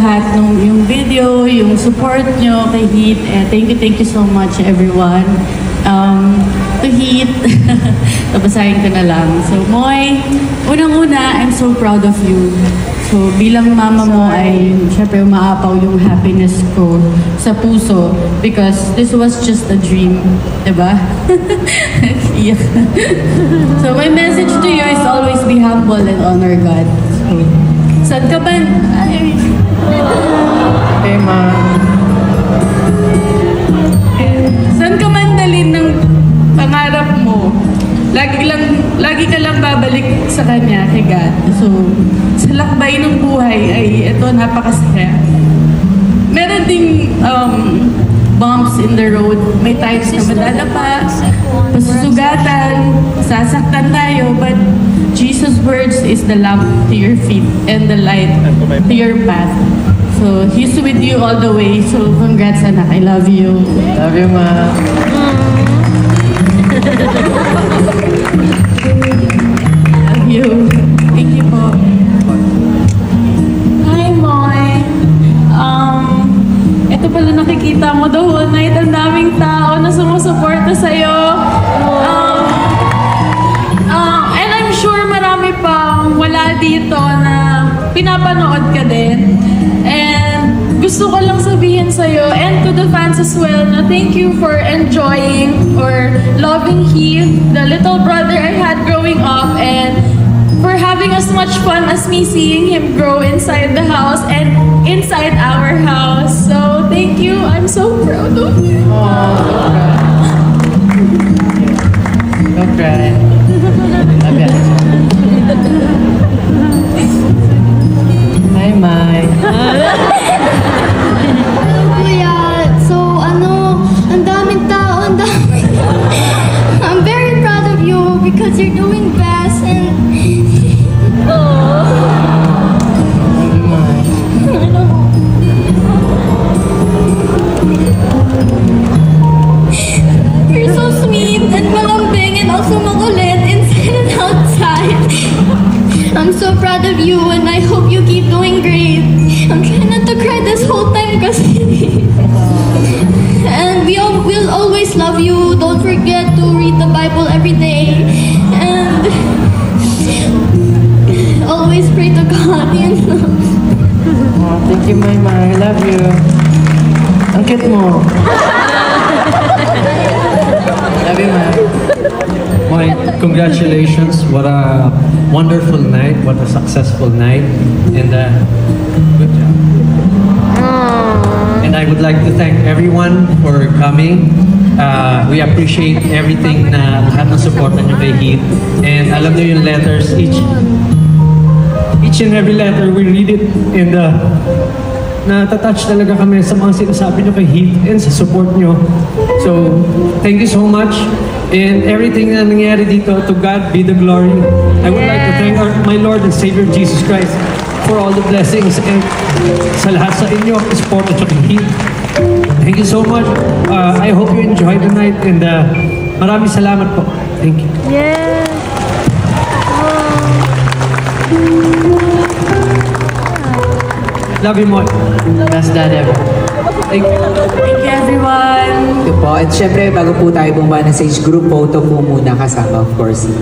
lahat ng yung video, yung support nyo kay Heat. Thank you so much everyone. To Heat, tabasahin ko na lang. So Moy, unang-una, I'm so proud of you. So bilang mama mo ay syempre umaapaw yung happiness ko sa puso because this was just a dream, diba? Yeah. So my message to you is always be humble and honor God. So, saan ka ba? Ay. Hey, ma. Saan ka man dalhin ng pangarap mo? Lagi ka lang babalik sa Kanya, kay God. So, sa lakbay ng buhay ay ito, napakasaya. Meron ding bumps in the road. May times na madadapa, pasusugatan, sasaktan tayo, but Jesus' words is the lamp to your feet and the light to your path. So, He's with you all the way. So, congrats, anak. I love you. Love you, ma. Love you. Thank you po. Hi, Moy. Ito pala nakikita mo the whole night. Ang daming tao na sumusuporta sa'yo. And I'm sure marami pang wala dito na pinapanood ka din. And gusto ko lang sabihin sa'yo and to the fans as well na thank you for enjoying or loving Heath, the little brother I had growing up, and for having as much fun as me seeing him grow inside the house and inside our house. So thank you. I'm so proud of you. Don't cry. Love you. Hi, Mai. Kuya, so ang daming tao, ang daming... I'm very proud of you because you're doing best and... Love you, Mai. You're so sweet and malambing and also makulit inside and outside. I'm so proud of you and I hope you keep doing great. I'm trying not to cry this whole time kasi... And we'll always love you. Don't forget to read the Bible every day. And always pray to God, you know. Oh, thank you, my ma. I love you. Ang cute mo. Love you, ma. Moy, congratulations. What a wonderful night. What a successful night. And good job. And I would like to thank everyone for coming. We appreciate everything na lahat ng support niyo kay Heath. And alam niyo yung letters, each and every letter, we read it and natatouch talaga kami sa mga sinasabi niyo kay Heath and sa support niyo. So, thank you so much. And everything na nangyari dito, to God be the glory. I would like to thank my Lord and Savior Jesus Christ for all the blessings and sa lahat sa inyo, support at kay Heath. Thank you so much. I hope you enjoy the night and maraming salamat po. Thank you. Yes. Love you, Moy. Best dad ever. Thank you. Thank you, everyone. Ito po. At syempre, bago po tayo bumaba ng stage, group photo po muna kasama, of course, si